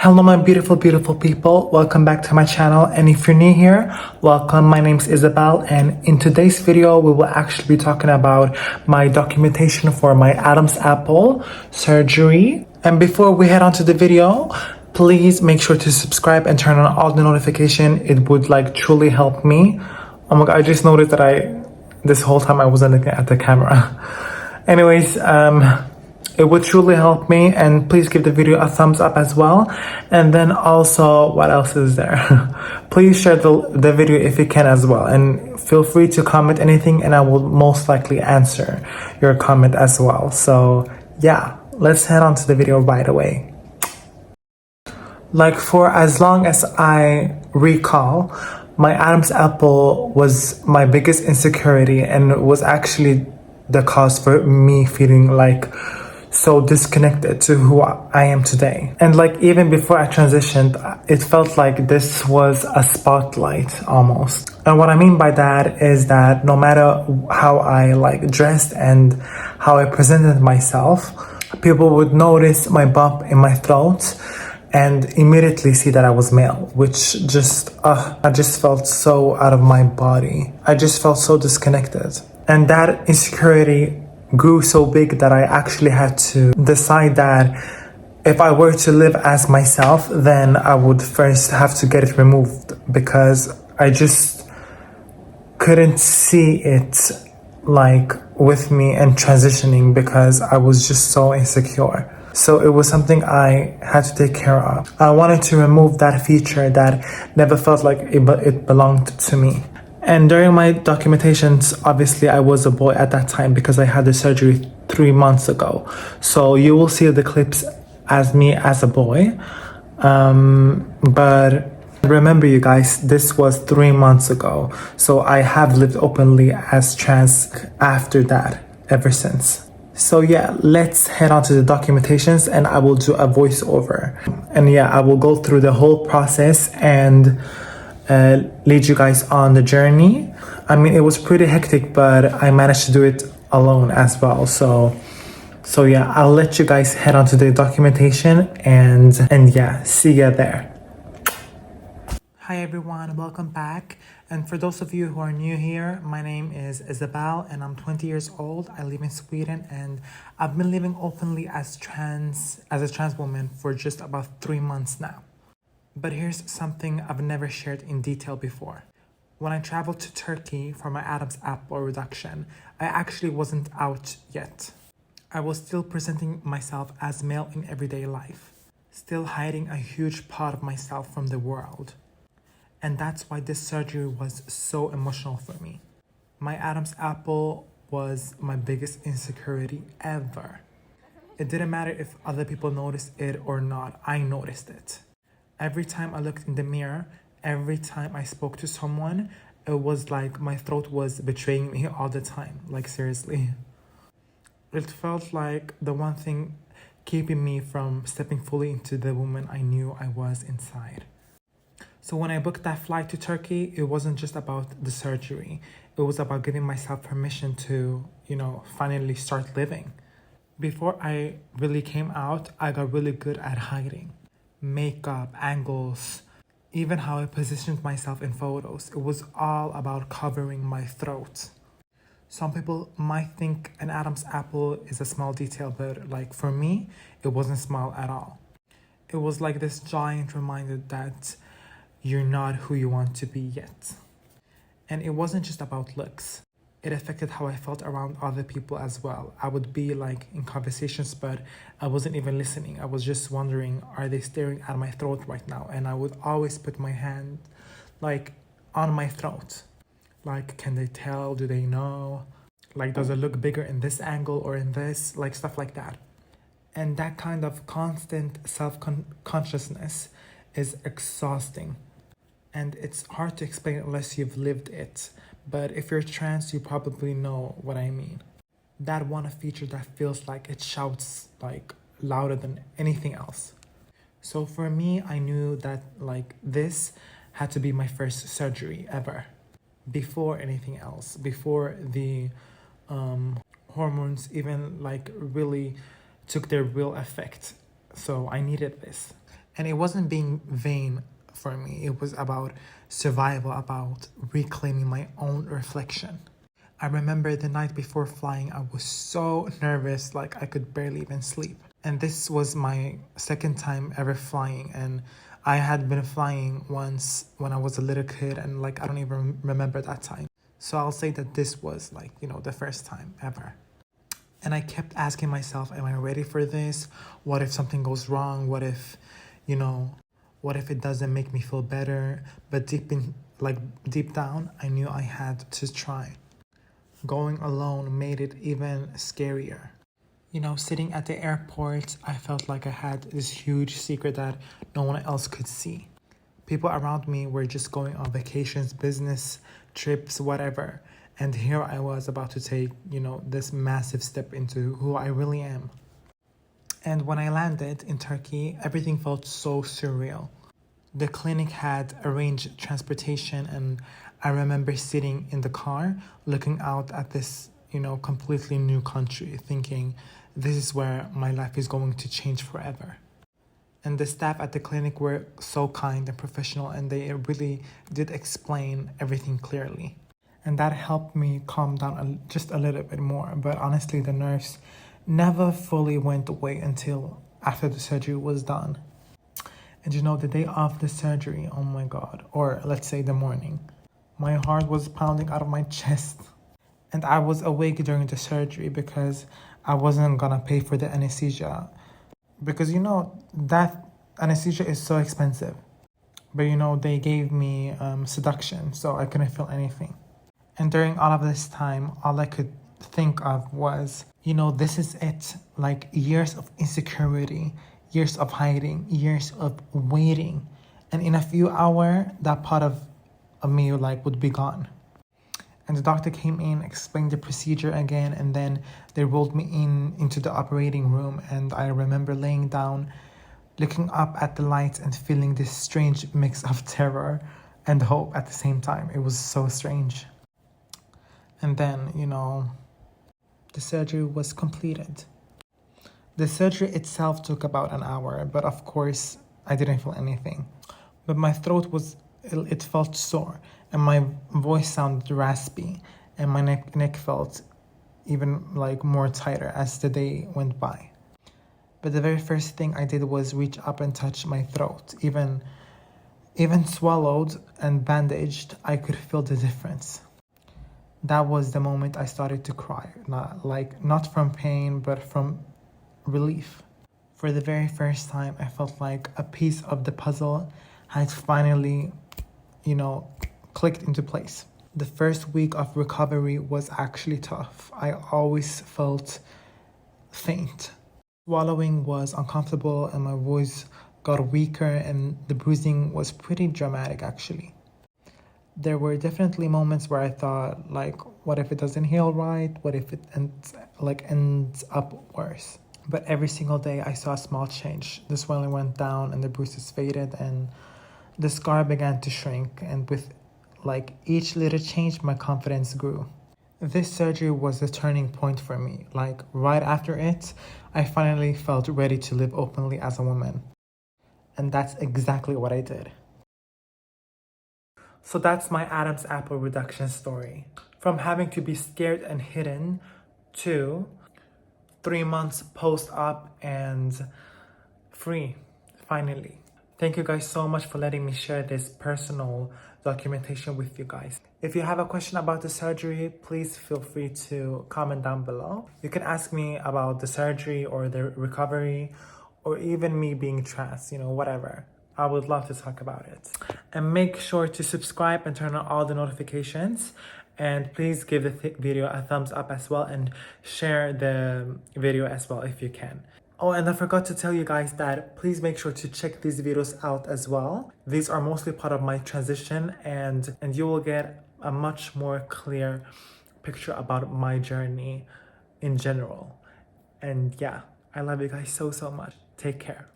Hello my beautiful people, welcome back to my channel, and if you're new here, welcome. My name is Isabel, and in today's video we will actually be talking about my documentation for my Adam's apple surgery. And before we head on to the video, please make sure to subscribe and turn on all the notification. It would truly help me. Oh my god, I just noticed that this whole time I wasn't looking at the camera. Anyways, it would truly help me, and please give the video a thumbs up as well. And then also, what else is there? Please share the video if you can as well, and feel free to comment anything and I will most likely answer your comment as well. So yeah, let's head on to the video right away. For as long as I recall, my Adam's apple was my biggest insecurity and was actually the cause for me feeling so disconnected to who I am today. And even before I transitioned, it felt like this was a spotlight almost. And what I mean by that is that no matter how I dressed and how I presented myself, people would notice my bump in my throat and immediately see that I was male, which I just felt so out of my body. I just felt so disconnected. And that insecurity grew so big that I actually had to decide that if I were to live as myself, then I would first have to get it removed, because I just couldn't see it with me and transitioning, because I was just so insecure. So it was something I had to take care of. I wanted to remove that feature that never felt like it belonged to me. And during my documentations, obviously I was a boy at that time because I had the surgery 3 months ago. So you will see the clips as me as a boy. But remember you guys, this was 3 months ago. So I have lived openly as trans after that, ever since. So yeah, let's head on to the documentations and I will do a voiceover. And yeah, I will go through the whole process and lead you guys on the journey. I mean, it was pretty hectic, but I managed to do it alone as well. So yeah, I'll let you guys head on to the documentation and yeah, see ya there. Hi everyone, welcome back. And for those of you who are new here, my name is Isabel and I'm 20 years old. I live in Sweden and I've been living openly as a trans woman for just about 3 months now. But here's something I've never shared in detail before. When I traveled to Turkey for my Adam's apple reduction, I actually wasn't out yet. I was still presenting myself as male in everyday life, still hiding a huge part of myself from the world. And that's why this surgery was so emotional for me. My Adam's apple was my biggest insecurity ever. It didn't matter if other people noticed it or not, I noticed it. Every time I looked in the mirror, every time I spoke to someone, it was like my throat was betraying me all the time, seriously. It felt like the one thing keeping me from stepping fully into the woman I knew I was inside. So when I booked that flight to Turkey, it wasn't just about the surgery. It was about giving myself permission to, finally start living. Before I really came out, I got really good at hiding. Makeup, angles, even how I positioned myself in photos. It was all about covering my throat. Some people might think an Adam's apple is a small detail, but for me, it wasn't small at all. It was like this giant reminder that you're not who you want to be yet. And it wasn't just about looks. It affected how I felt around other people as well. I would be in conversations, but I wasn't even listening. I was just wondering, are they staring at my throat right now? And I would always put my hand on my throat. Can they tell? Do they know? Does it look bigger in this angle or in this? Stuff like that. And that kind of constant self-consciousness is exhausting. And it's hard to explain unless you've lived it. But if you're trans, you probably know what I mean. That one feature that feels like it shouts louder than anything else. So for me, I knew that this had to be my first surgery ever. Before anything else, before the hormones even really took their real effect. So I needed this. And it wasn't being vain for me. It was about survival, about reclaiming my own reflection. I remember the night before flying, I was so nervous, like I could barely even sleep. And this was my second time ever flying. And I had been flying once when I was a little kid, and like I don't even remember that time. So I'll say that this was like, the first time ever. And I kept asking myself, am I ready for this? What if something goes wrong? What if, what if it doesn't make me feel better? But deep down, I knew I had to try. Going alone made it even scarier. Sitting at the airport, I felt like I had this huge secret that no one else could see. People around me were just going on vacations, business trips, whatever. And here I was about to take, this massive step into who I really am. And when I landed in Turkey, everything felt so surreal. The clinic had arranged transportation, and I remember sitting in the car looking out at this, completely new country, thinking this is where my life is going to change forever. And the staff at the clinic were so kind and professional, and they really did explain everything clearly. And that helped me calm down just a little bit more. But honestly, the nerves never fully went away until after the surgery was done. And the day of the surgery, oh my God, or let's say the morning, my heart was pounding out of my chest. And I was awake during the surgery because I wasn't gonna pay for the anesthesia. Because that anesthesia is so expensive. But they gave me seduction, so I couldn't feel anything. And during all of this time, all I could think of was, this is it. Like years of insecurity, years of hiding, years of waiting. And in a few hours, that part of me would be gone. And the doctor came in, explained the procedure again, and then they rolled me into the operating room. And I remember laying down, looking up at the lights and feeling this strange mix of terror and hope at the same time. It was so strange. And then, the surgery was completed. The surgery itself took about an hour, but of course, I didn't feel anything. But my throat it felt sore, and my voice sounded raspy, and my neck felt even more tighter as the day went by. But the very first thing I did was reach up and touch my throat. Even swallowed and bandaged, I could feel the difference. That was the moment I started to cry, not from pain, but from relief. For the very first time, I felt like a piece of the puzzle had finally, clicked into place. The first week of recovery was actually tough. I always felt faint. Swallowing was uncomfortable, and my voice got weaker, and the bruising was pretty dramatic, actually. There were definitely moments where I thought, what if it doesn't heal right? What if it ends up worse? But every single day I saw a small change. The swelling went down and the bruises faded and the scar began to shrink. And with each little change, my confidence grew. This surgery was a turning point for me. Right after it, I finally felt ready to live openly as a woman. And that's exactly what I did. So that's my Adam's apple reduction story. From having to be scared and hidden to 3 months post-op and free, finally. Thank you guys so much for letting me share this personal documentation with you guys. If you have a question about the surgery, please feel free to comment down below. You can ask me about the surgery or the recovery or even me being trans, whatever. I would love to talk about it. And make sure to subscribe and turn on all the notifications. And please give the video a thumbs up as well and share the video as well if you can. Oh, and I forgot to tell you guys that please make sure to check these videos out as well. These are mostly part of my transition and you will get a much more clear picture about my journey in general. And yeah, I love you guys so much. Take care.